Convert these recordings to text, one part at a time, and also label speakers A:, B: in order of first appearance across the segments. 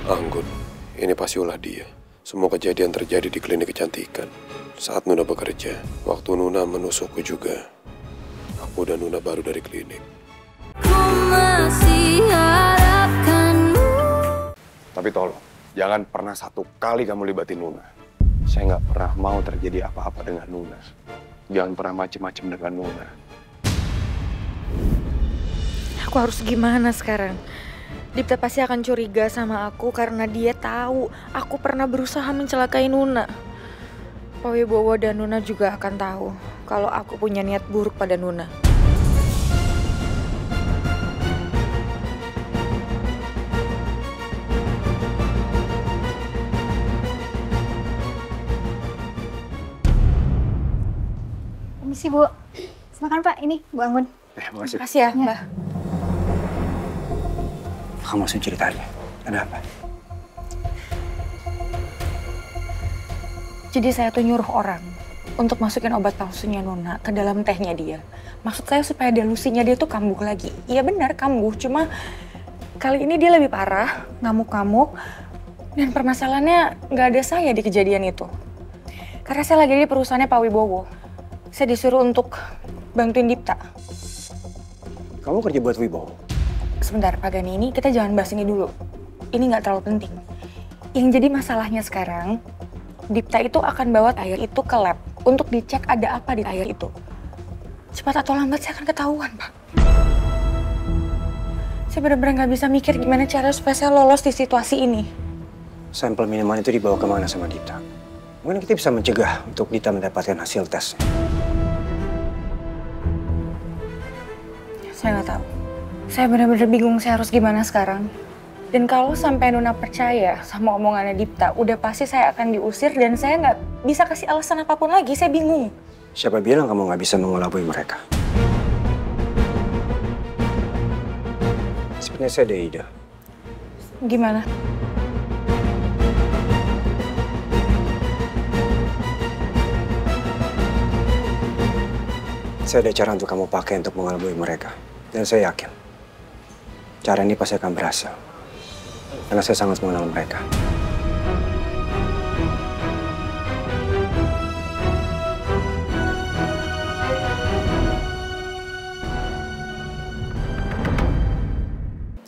A: Anggun, ini pasti ulah dia. Semua kejadian terjadi di klinik kecantikan. Saat Nuna bekerja, waktu Nuna menusukku juga. Aku dan Nuna baru dari klinik. Tapi tolong, jangan pernah satu kali kamu libatin Nuna. Saya nggak pernah mau terjadi apa-apa dengan Nuna. Jangan pernah macem-macem dengan Nuna.
B: Aku harus gimana sekarang? Dipta pasti akan curiga sama aku karena dia tahu aku pernah berusaha mencelakai Nuna. Pak Wibowo dan Nuna juga akan tahu kalau aku punya niat buruk pada Nuna.
C: Permisi Bu, silakan Pak, ini Bu Anggun.
A: Makasih.
B: Makasih ya, Mbak.
D: Kamu langsung cerita aja, ada apa?
B: Jadi saya tuh nyuruh orang untuk masukin obat palsunya Nuna ke dalam tehnya dia. Maksud saya supaya delusinya dia tuh kambuh lagi. Iya benar kambuh, cuma kali ini dia lebih parah, ngamuk-ngamuk. Dan permasalahannya nggak ada saya di kejadian itu. Karena saya lagi di perusahaannya Pak Wibowo. Saya disuruh untuk bantuin Dipta.
D: Kamu kerja buat Wibowo?
B: Sebentar Pak Gani, ini kita jangan bahas ini dulu. Ini nggak terlalu penting. Yang jadi masalahnya sekarang, Dipta itu akan bawa air itu ke lab untuk dicek ada apa di air itu. Cepat atau lambat saya akan ketahuan, Pak. Saya benar-benar nggak bisa mikir gimana cara supaya saya lolos di situasi ini.
D: Sampel minuman itu dibawa kemana sama Dita? Mungkin kita bisa mencegah untuk Dita mendapatkan hasil tes.
B: Saya nggak tahu. Saya benar-benar bingung saya harus gimana sekarang. Dan kalau sampai Nuna percaya sama omongannya Dipta, udah pasti saya akan diusir dan saya nggak bisa kasih alasan apapun lagi. Saya bingung.
D: Siapa bilang kamu nggak bisa mengelabui mereka? Sepertinya saya ada ide.
B: Gimana?
D: Saya ada cara untuk kamu pakai untuk mengelabui mereka. Dan saya yakin, cara ini pasti akan berhasil. Karena saya sangat mengenal mereka.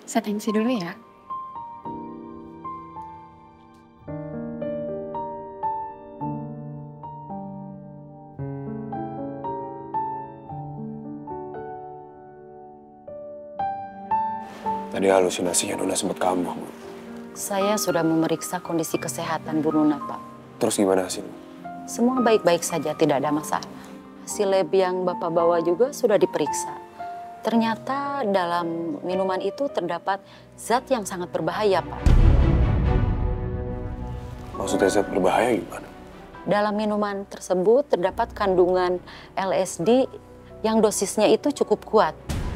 C: Saya tengsi dulu ya.
A: Tadi halusinasinya Nuna sempat kambuh, Bu.
E: Saya sudah memeriksa kondisi kesehatan Bu Nuna, Pak.
A: Terus gimana hasilnya?
E: Semua baik-baik saja, tidak ada masalah. Hasil lab yang Bapak bawa juga sudah diperiksa. Ternyata dalam minuman itu terdapat zat yang sangat berbahaya, Pak.
A: Maksudnya zat berbahaya gimana?
E: Dalam minuman tersebut terdapat kandungan LSD yang dosisnya itu cukup kuat.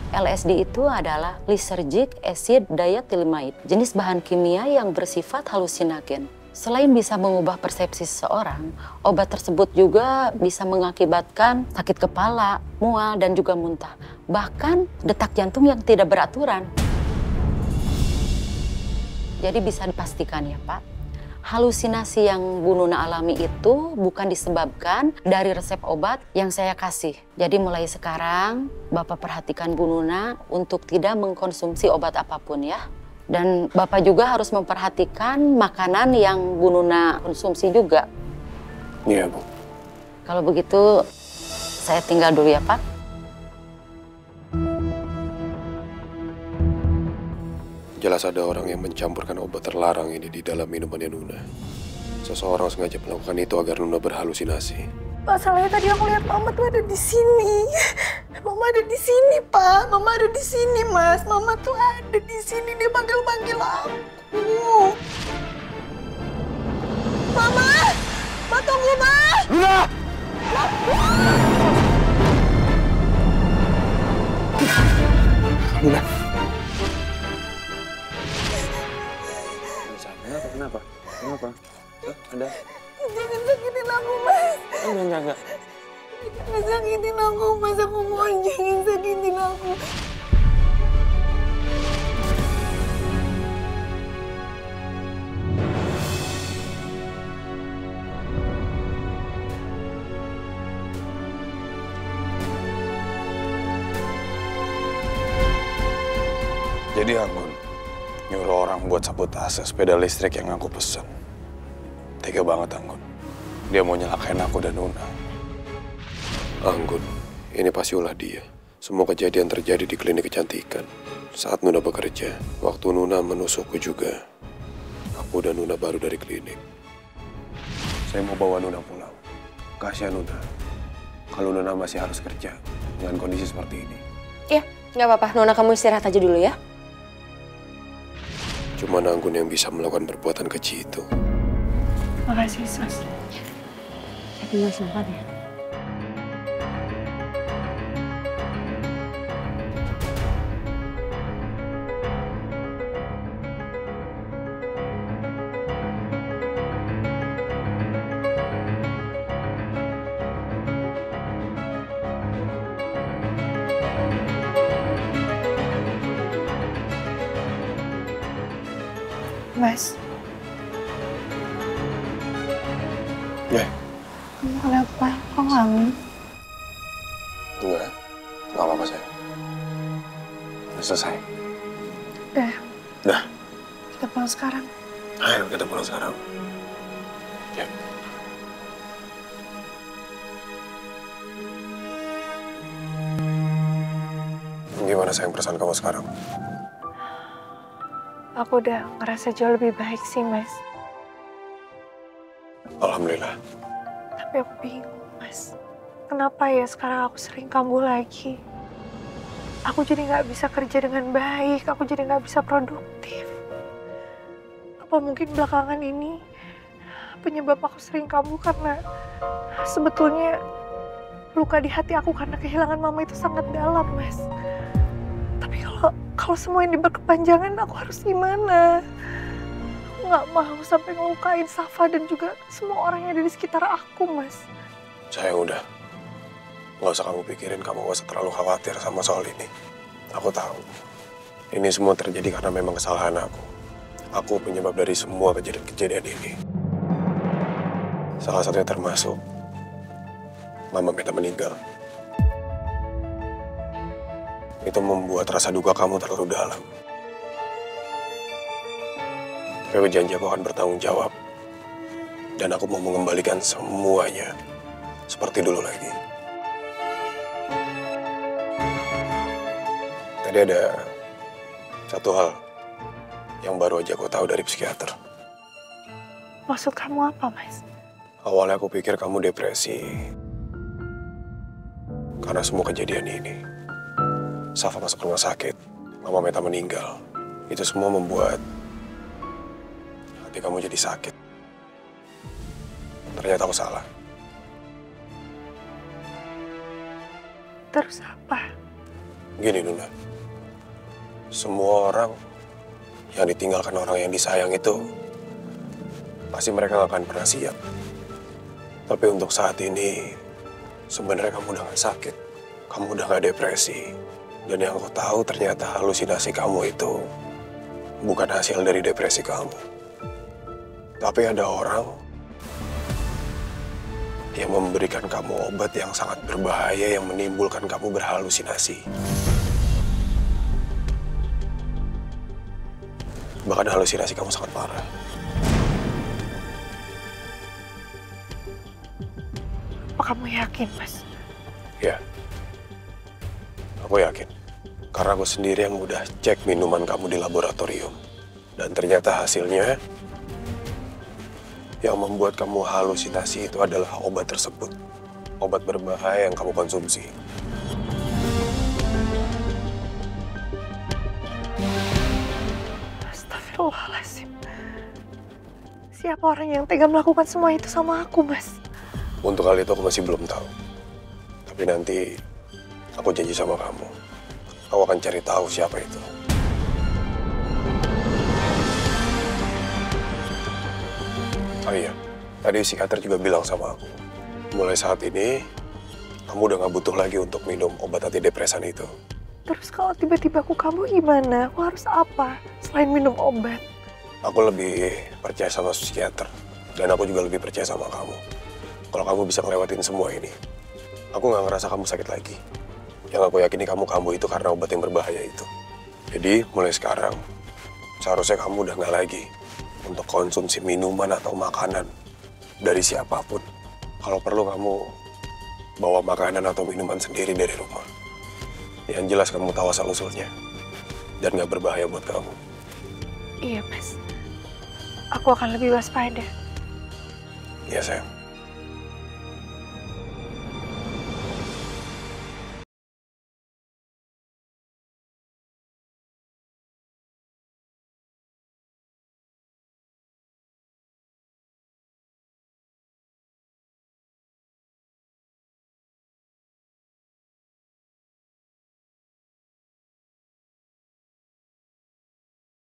E: LSD itu adalah lysergic acid diethylamide, jenis bahan kimia yang bersifat halusinogen. Selain bisa mengubah persepsi seseorang, obat tersebut juga bisa mengakibatkan sakit kepala, mual, dan juga muntah. Bahkan detak jantung yang tidak beraturan. Jadi bisa dipastikan ya Pak, halusinasi yang Bu Nuna alami itu bukan disebabkan dari resep obat yang saya kasih. Jadi mulai sekarang Bapak perhatikan Bu Nuna untuk tidak mengkonsumsi obat apapun ya. Dan Bapak juga harus memperhatikan makanan yang Bu Nuna konsumsi juga.
A: Iya, Bu.
E: Kalau begitu saya tinggal dulu ya Pak.
A: Jelas ada orang yang mencampurkan obat terlarang ini di dalam minumannya Nuna. Seseorang sengaja melakukan itu agar Nuna berhalusinasi.
B: Masalahnya tadi aku lihat Mama tuh ada di sini. Mama ada di sini, Pak. Mama ada di sini, Mas. Mama tuh ada di sini. Dia panggil-panggil aku. Mama! Ma, tunggu, Ma!
A: Nuna! Nuna! Kenapa? Kenapa? Ada?
B: Jangan sakitin aku, Mas.
A: Enggak.
B: Jangan sakitin aku, Mas. Aku mohon jangan sakitin aku.
F: Jadi Anggun nyuruh orang buat sabotase sepeda listrik yang aku pesen. Tega banget Anggun. Dia mau nyelakain aku dan Nuna.
A: Anggun, ini pasti ulah dia. Semua kejadian terjadi di klinik kecantikan. Saat Nuna bekerja, waktu Nuna menusukku juga. Aku dan Nuna baru dari klinik. Saya mau bawa Nuna pulang. Kasihan Nuna. Kalau Nuna masih harus kerja dengan kondisi seperti ini.
B: Iya, nggak apa-apa. Nona, kamu istirahat aja dulu ya.
A: Cuma Anggun yang bisa melakukan perbuatan keji itu.
B: Makasih, Sus. Tapi Mas makan ya. Mas,
A: Ya,
B: kamu kenapa? Kok ngelamun?
A: enggak apa-apa saya. Udah selesai.
B: Udah,
A: Dah,
B: kita pulang sekarang.
A: ayo kita pulang sekarang. Ya. Gimana sayang perasaan kamu sekarang?
B: Aku udah ngerasa jauh lebih baik sih, Mas.
A: Alhamdulillah.
B: Tapi aku bingung, Mas. Kenapa ya sekarang aku sering kambuh lagi? Aku jadi nggak bisa kerja dengan baik, aku jadi nggak bisa produktif. Apa mungkin belakangan ini penyebab aku sering kambuh karena sebetulnya luka di hati aku karena kehilangan mama itu sangat dalam, Mas. Tapi kalau semua ini berkepanjangan, aku harus gimana? Aku nggak mau sampai ngelukain Safa dan juga semua orang yang ada di sekitar aku, Mas.
A: Sayang udah. Nggak usah kamu pikirin, kamu nggak usah terlalu khawatir sama soal ini. Aku tahu. Ini semua terjadi karena memang kesalahan aku. Aku penyebab dari semua kejadian-kejadian ini. Salah satunya termasuk Mama Meta meninggal. Itu membuat rasa duka kamu terlalu dalam. Tapi aku janji aku akan bertanggung jawab. Dan aku mau mengembalikan semuanya seperti dulu lagi. Tadi ada satu hal yang baru aja aku tahu dari psikiater.
B: Maksud kamu apa, Mas?
A: Awalnya aku pikir kamu depresi karena semua kejadian ini. Safa masuk rumah sakit, Mama Meta meninggal. Itu semua membuat hati kamu jadi sakit. Ternyata aku salah.
B: Terus apa?
A: Gini, Nuna. Semua orang yang ditinggalkan orang yang disayang itu pasti mereka gak akan pernah siap. Tapi untuk saat ini, sebenarnya kamu udah gak sakit. Kamu udah gak depresi. Dan yang aku tahu ternyata halusinasi kamu itu bukan hasil dari depresi kamu. Tapi ada orang yang memberikan kamu obat yang sangat berbahaya yang menimbulkan kamu berhalusinasi. Bahkan halusinasi kamu sangat parah.
B: Apa kamu yakin, Mas?
A: Ya, aku yakin. Karena aku sendiri yang udah cek minuman kamu di laboratorium. Dan ternyata hasilnya, yang membuat kamu halusinasi itu adalah obat tersebut. Obat berbahaya yang kamu konsumsi.
B: Astagfirullahaladzim. Siapa orang yang tega melakukan semua itu sama aku, Mas?
A: Untuk hal itu aku masih belum tahu. Tapi nanti aku janji sama kamu. Aku akan cari tahu siapa itu. Oh iya, tadi psikiater juga bilang sama aku. Mulai saat ini, kamu udah gak butuh lagi untuk minum obat antidepresan itu.
B: Terus kalau tiba-tiba aku kambuh gimana? Aku harus apa selain minum obat?
A: Aku lebih percaya sama psikiater. Dan aku juga lebih percaya sama kamu. Kalau kamu bisa ngelewatin semua ini, aku gak ngerasa kamu sakit lagi. Yang aku yakini kamu kambuh itu karena obat yang berbahaya itu. Jadi mulai sekarang seharusnya kamu udah nggak lagi untuk konsumsi minuman atau makanan dari siapapun. Kalau perlu kamu bawa makanan atau minuman sendiri dari rumah. Yang jelas kamu tahu asal-usulnya dan nggak berbahaya buat kamu.
B: Iya, Mas. Aku akan lebih waspada.
A: Iya, sayang.